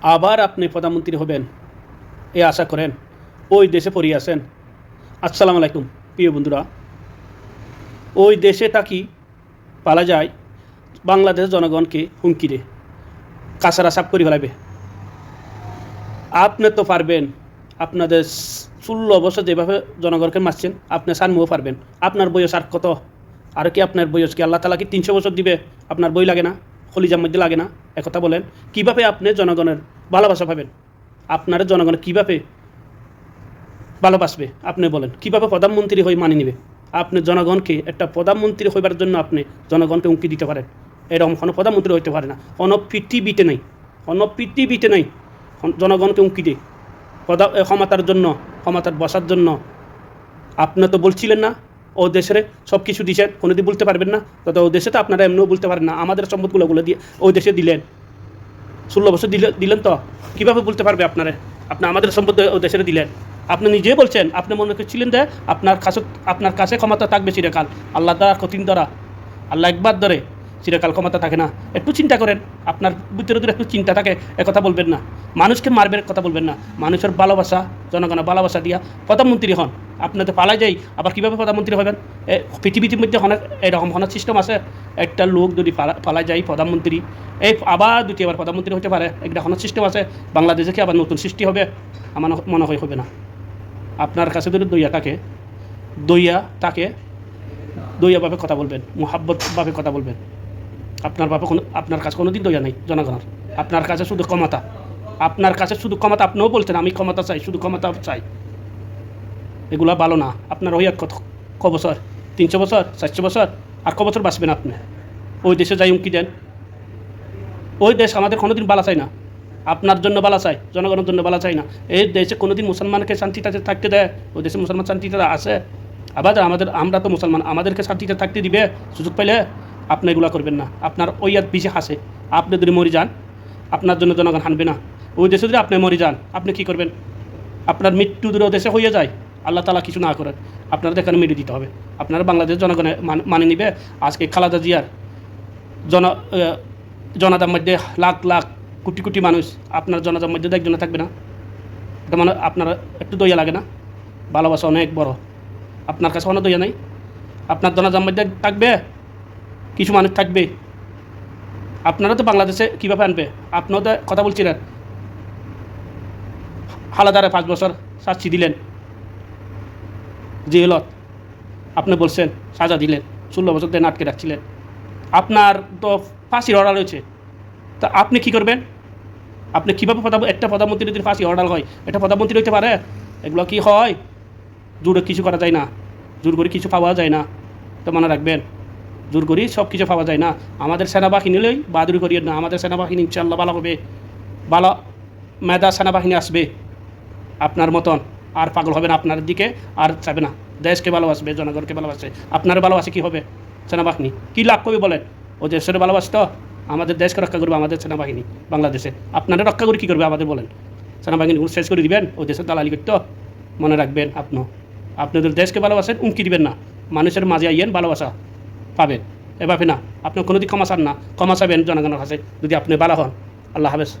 আবার আপনি প্রধানমন্ত্রী হবেন এ আশা করেন, ওই দেশে পড়িয়ে আছেন। আসসালামু আলাইকুম প্রিয় বন্ধুরা। ওই দেশে থাকি পালা যায় বাংলাদেশের জনগণকে হুমকিরে কাছারা সাফ করে ফেলাবে। আপনি তো পারবেন, আপনাদের 16 বছর যেভাবে জনগণকে মারছেন আপনি সানমুও পারবেন। আপনার বয়স আর কত? আর কি আপনার বয়স কি আল্লাহ তালা কি 300 বছর দিবে? আপনার বই লাগে না? খলিজার মধ্যে লাগে না? একথা বলেন। কীভাবে আপনি জনগণের ভালোবাসা পাবেন? আপনার জনগণ কীভাবে ভালোবাসবে? আপনি বলেন। কীভাবে প্রধানমন্ত্রী হয়ে মানিয়ে নেবে? আপনি জনগণকে একটা প্রধানমন্ত্রী হইবার জন্য আপনি জনগণকে হুমকি দিতে পারেন? এরকম কোনো প্রধানমন্ত্রী হইতে পারে না, কোনো পৃথিবীতে নেই, কোনো পৃথিবীতে নেই। জনগণকে হুমকি দিয়ে ক্ষমতার জন্য, ক্ষমতার বসার জন্য। আপনি তো বলছিলেন না ও দেশের সব কিছু দিচ্ছেন, কোনোদিন বলতে পারবেন না? তত ও দেশে তো আপনারা এমনিও বলতে পারেন না। আমাদের সম্পদগুলোগুলো দিয়ে ওই দেশে দিলেন, 16 বছর দিলেন তো কীভাবে বলতে পারবে আপনারা? আপনি আমাদের সম্পদ ও দেশে দিলেন। আপনি নিজে বলছেন, আপনি মনে করছিলেন যে আপনার কাছে ক্ষমতা থাকবে চিরকাল। আল্লাহ দ্বারা কঠিন দ্বারা, আল্লাহ একবার ধরে চিরকাল ক্ষমতা থাকে না। একটু চিন্তা করেন, আপনার ভিতরে যদি একটু চিন্তা থাকে একথা বলবেন না। মানুষকে মারবেন কথা বলবেন না। মানুষের ভালোবাসা, জনগণের ভালোবাসা দিয়া প্রধানমন্ত্রী হন। আপনি তো পালাই যাই, আবার কীভাবে প্রধানমন্ত্রী হবেন? পৃথিবীর মধ্যে অনেক এরকম হওয়ার সিস্টেম আছে। একটা লোক যদি পালাই যায় প্রধানমন্ত্রী, আবার দ্বিতীয়বার প্রধানমন্ত্রী হতে পারে, একটা হওয়ার সিস্টেম আছে। বাংলাদেশে কি আবার নতুন সৃষ্টি হবে? আমার মনে হয় হবে না। আপনার কাছে যদি দইয়াভাবে কথা বলবেন, মোহাব্বতভাবে কথা বলবেন। আপনার কাছে কোনো দিন দইয়া নেই জনগণের। আপনার কাছে শুধু ক্ষমতা, আপনার কাছে শুধু ক্ষমতা। আপনিও বলছেন আমি ক্ষমতা চাই, শুধু ক্ষমতা চাই। এগুলো ভালো না। আপনার ওই ক বছর, 300 বছর, 400 বছর, আর ক বছর বাঁচবেন আপনি? ওই দেশে যাই হুমকি দেন। ওই দেশ আমাদের কোনোদিন বালা চাই না। আপনার জন্য বালা চাই, জনগণের জন্য বালা চাই না। এই দেশে কোনোদিন মুসলমানকে শান্তিতে থাকতে দেয়? ওই দেশে মুসলমান শান্তিতে আছে? আবার আমরা তো মুসলমান, আমাদেরকে শান্তিতে থাকতে দিবে সুযোগ পাইলে? আপনি এগুলো করবেন না। আপনার ওই বেশি হাসে। আপনি যদি মরে যান, আপনার জন্য জনগণ হানবে না। ওই দেশে যদি আপনি মরে যান, আপনি কী করবেন? আপনার মৃত্যু দূর দেশে হয়ে যায়, আল্লাহ তালা কিছু না করেন, আপনারা এখানে মেরে দিতে হবে। আপনারা বাংলাদেশ জনগণে মানে নিবে। আজকে খালেদা জিয়ার জনতার মধ্যে লাখ লাখ কোটি কোটি মানুষ, আপনার জনতার মধ্যে একজনে থাকবে না? এটা মানে আপনারা একটু দইয়া লাগে না? ভালোবাসা অনেক বড়। আপনার কাছে অনেক দইয়া নেই? আপনার জনতার মধ্যে থাকবে, কিছু মানুষ থাকবে। আপনারা তো বাংলাদেশে কীভাবে আনবে? আপনিও তো কথা বলছিলেন, হালাদারে 5 বছর শাস্তি দিলেন, জেলত আপনি বলছেন সাজা দিলেন, 16 বছর ধরে আটকে রাখছিলেন। আপনার তো ফাঁসির অর্ডার রয়েছে, তা আপনি কী করবেন? আপনি কীভাবে একটা প্রধানমন্ত্রী যদি ফাঁসি অর্ডার হয়, এটা প্রধানমন্ত্রী হইতে পারে? এগুলো কি হয়? জোরে কিছু করা যায় না, জোর করে কিছু পাওয়া যায় না। তো মনে রাখবেন, জোর করি সব কিছু পাওয়া যায় না। আমাদের সেনাবাহিনীলেই বাহাদুরি করিয়েন না। আমাদের সেনাবাহিনী ইনশাআল্লাহ ভালো হবে, ভালো মেধা সেনাবাহিনী আসবে আপনার মতন। আর পাগল হবে না আপনার দিকে, আর চাবে না। দেশকে ভালোবাসবে, জনগণকে ভালোবাসবে। আপনার ভালোবাসে কী হবে? সেনাবাহিনী কী লাভ করবে বলেন? ও দেশের ভালোবাসত, আমাদের দেশকে রক্ষা করবে আমাদের সেনাবাহিনী বাংলাদেশে। আপনারা রক্ষা করে কী করবে আমাদের বলেন? সেনাবাহিনীগুলো শেষ করে দিবেন? ও দেশের দালালি করতো? মনে রাখবেন, আপনাদের দেশকে ভালোবাসেন, উমকি দিবেন না। মানুষের মাঝে আইয়েন, ভালোবাসা পাবেন। এভাবে না, আপনি কোনোদিন ক্ষমা চান না। ক্ষমা চাবেন জনগণের কাছে যদি আপনি ভালো হন। আল্লাহ হাফেজ।